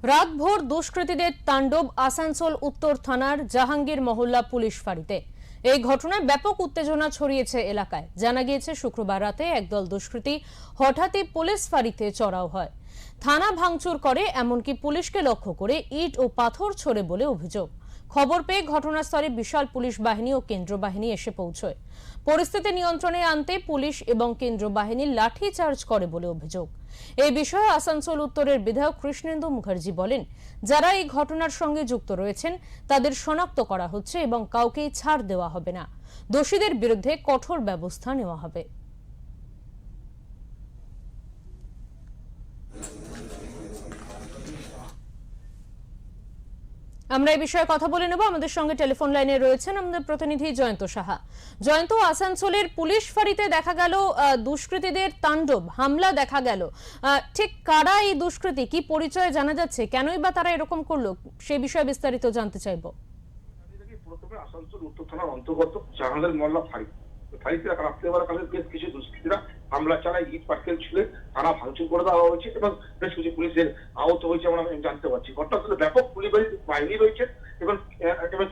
রাতভর দুষ্কৃতীদের তাণ্ডব আসানসোল উত্তর থানার জাহাঙ্গীর মহল্লা পুলিশ ফাঁড়িতে। এই ঘটনায় ব্যাপক উত্তেজনা ছড়িয়েছে এলাকায়। জানা গিয়েছে শুক্রবার রাতে একদল দুষ্কৃতী হঠাৎই পুলিশ ফাঁড়িতে চড়াও হয়, থানা ভাঙচুর করে, এমনকি পুলিশকে লক্ষ্য করে ইট ও পাথর ছোড়ে বলে অভিযোগ। খবর পেয়ে ঘটনাস্থলে বিশাল পুলিশ বাহিনী ও কেন্দ্র বাহিনী এসে পৌঁছয়। পরিস্থিতি নিয়ন্ত্রণে আনতে পুলিশ এবং কেন্দ্র বাহিনী লাঠি চার্জ করে বলে অভিযোগ। এই বিষয়ে আসানসোল উত্তরের বিধায়ক কৃষ্ণেন্দু মুখার্জি বলেন, যারা এই ঘটনার সঙ্গে যুক্ত রয়েছেন তাদের শনাক্ত করা হচ্ছে এবং কাউকেই ছাড় দেওয়া হবে না। দোষীদের বিরুদ্ধে কঠোর ব্যবস্থা নেওয়া হবে। আমরা এই বিষয়ে কথা বলে নেব। আমাদের সঙ্গে টেলিফোন লাইনে রয়েছেন আমাদের প্রতিনিধি জয়ন্ত সাহা। জয়ন্ত, আসানসোলের পুলিশ ফাঁড়িতে দেখা গেল দুষ্কৃতীদের তাণ্ডব, হামলা দেখা গেল, ঠিক কারা এই দুষ্কৃতী, কি পরিচয় জানা যাচ্ছে, কেনই বা তারা এরকম করলো, সেই বিষয়ে বিস্তারিত জানতে চাইবো। প্রথমে আসানসোল উত্তর থানার অন্তর্গত জাহাঙ্গীর মহল্লা ফাঁড়িতে রাত্রেবেলা কালে বেশ কিছু দুষ্কৃতীরা হামলা চালায়, ইট পাটকেল ছুঁড়ে থানা ভাঙচুর করে দেওয়া হয়েছে এবং বেশ কিছু পুলিশের আহত হয়েছে আমরা জানতে পারছি। ঘটনাস্থলে ব্যাপক পুলিশ বাহিনী রয়েছে এবং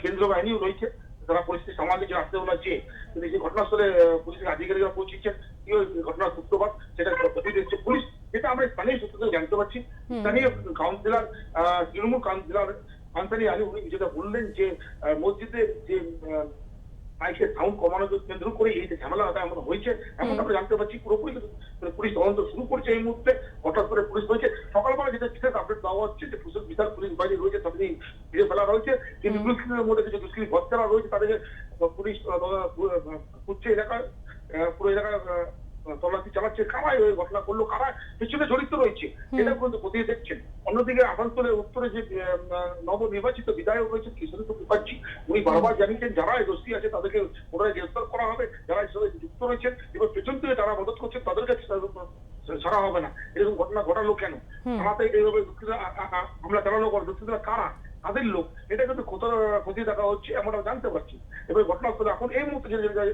কেন্দ্রীয় বাহিনীও রয়েছে, তারা পরিস্থিতি সামাল দিচ্ছে। রাত্রেবেলা যে ঘটনাস্থলে পুলিশের আধিকারিকরা পৌঁছেছেন, কি ঘটনার সূত্রপাত সেটা দিচ্ছে পুলিশ, যেটা আমরা স্থানীয় সূত্র থেকে জানতে পারছি। স্থানীয় কাউন্সিলর, তৃণমূল কাউন্সিলর আনসারি আলী, উনি যেটা বললেন যে মসজিদের যে মাইকের সাউন্ড কমানো কেন্দ্র করে এই যে ঝামেলা এমন হয়েছে, এমন আমরা জানতে পারছি। পুরোপুরি পুলিশ তদন্ত শুরু করছে এই মুহূর্তে। হঠাৎ করে পুলিশ হয়েছে সকালবেলা যেটা বিশেষ আপডেট দেওয়া হচ্ছে যে বিশাল পুলিশ বাহিনী রয়েছে, তাদের ফিরে ফেলা রয়েছে, কিন্তু দুষ্কৃতীদের মধ্যে কিছু দুষ্কৃতী ভক্তরা রয়েছে, তাদেরকে পুলিশ খুঁজছে এলাকায়, পুরো এলাকায় তল্লাশি চালাচ্ছে। কারাই ওই ঘটনা করলো, কারা পিছনে জড়িত রয়েছে এটা কিন্তু খতিয়ে দেখছেন। অন্যদিকে আসানসোলের উত্তরে যে নবনির্বাচিত বিধায়ক রয়েছেন কৃষ্ণেন্দু মুখার্জি, উনি বারবার জানিয়েছেন যারা এই দোষী আছে তাদেরকে পুনরায় গ্রেফতার করা হবে, যারা এর সঙ্গে যুক্ত রয়েছেন এবং পেছন থেকে যারা মদত করছেন তাদেরকে ছাড়া হবে না। এরকম ঘটনা ঘটালো কেন, থানাতে এইভাবে হামলা চালানো করে দুষ্কৃতীরা কারা, তাদের লোক, এটা কিন্তু খতিয়ে দেখা হচ্ছে, আমরা জানতে পারছি। এবার ঘটনাস্থলে এখন এই মুহূর্তে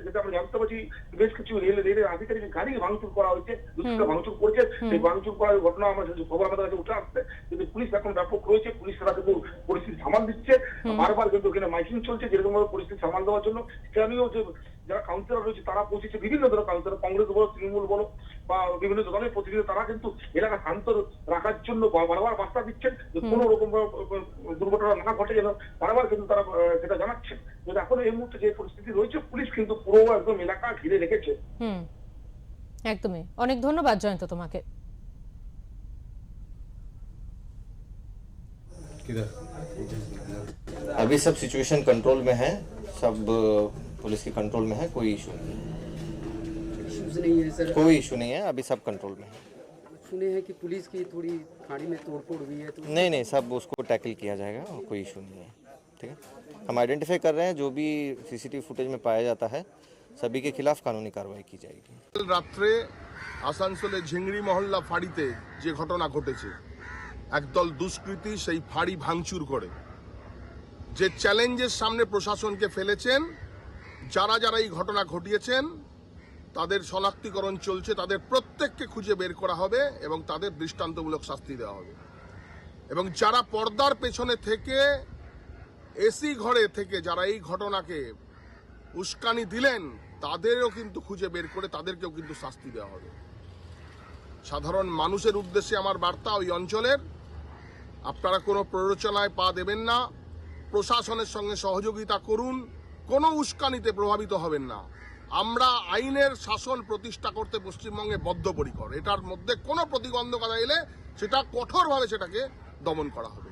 যেটা আমরা জানতে পারছি, বেশ কিছু রেলের আধিকারিক গাড়ি ভাঙচুর করা হয়েছে, দুষ্কৃতীরা ভাঙচুর করেছে। এই ভাঙচুর করার ঘটনা আমাদের খবর আমাদের কাছে উঠে আসছে, কিন্তু পুলিশ এখন ব্যাপক রয়েছে, পুলিশ তারা কিন্তু পরিস্থিতি সামাল দিচ্ছে। বারবার কিন্তু এখানে মাইকিং চলছে যেরকম ভাবে পরিস্থিতি সামাল দেওয়ার জন্য। স্থানীয় যে যারা কাউন্সিলর রয়েছে তারা পৌঁছেছে, বিভিন্ন ধরনের কাউন্সিলর, কংগ্রেস বলো, তৃণমূল বলো বা বিভিন্ন দলের প্রতিনিধি, তারা কিন্তু এলাকা শান্ত রাখার জন্য বারবার বার্তা দিচ্ছেন যে কোনো রকম দুর্ঘটনা না ঘটে যেন, বারবার কিন্তু তারা সেটা জানাচ্ছেন। কিন্তু এখন এই মুহূর্তে যে পরিস্থিতি রয়েছে, পুলিশ কিন্তু পুরো একদম এলাকা ঘিরে রেখেছে। একদমই, অনেক ধন্যবাদ জয়ন্ত তোমাকে। अभी सब सिचुएशन कंट्रोल में है, सब पुलिस के कंट्रोल में है, कोई इशू नहीं है सर, कोई इशू नहीं है, अभी सब कंट्रोल में है। सुने हैं कि पुलिस की थोड़ी खाड़ी में तोड़फोड़ हुई है, तो नहीं, सब उसको टैकल किया जाएगा, कोई इशू नहीं है। ठीक है, हम आइडेंटिफाई कर रहे हैं, जो भी सीसीटीवी फुटेज में पाया जाता है सभी के खिलाफ कानूनी कार्रवाई की जाएगी। রাত্রে আসানসোলের ঝিংড়ি মহল্লা ফাঁড়িতে যে ঘটনা ঘটেছে, একদল দুষ্কৃতী সেই ফাঁড়ি ভাঙচুর করে যে চ্যালেঞ্জের সামনে প্রশাসনকে ফেলেছেন, যারা যারা এই ঘটনা ঘটিয়েছেন তাদের শনাক্তিকরণ চলছে, তাদের প্রত্যেককে খুঁজে বের করা হবে এবং তাদের দৃষ্টান্তমূলক শাস্তি দেওয়া হবে। এবং যারা পর্দার পেছনে থেকে এসি ঘরে থেকে যারা এই ঘটনাকে উস্কানি দিলেন, তাদেরও কিন্তু খুঁজে বের করে তাদেরকেও কিন্তু শাস্তি দেওয়া হবে। সাধারণ মানুষের উদ্দেশ্যে আমার বার্তা, ওই অঞ্চলের আপনারা কোনো প্ররোচনায় পা দেবেন না, প্রশাসনের সঙ্গে সহযোগিতা করুন, কোনো উস্কানিতে প্রভাবিত হবেন না। আমরা আইনের শাসন প্রতিষ্ঠা করতে পশ্চিমবঙ্গে বদ্ধপরিকর, এটার মধ্যে কোনো প্রতিবন্ধকতা এলে সেটা কঠোরভাবে সেটাকে দমন করা হবে।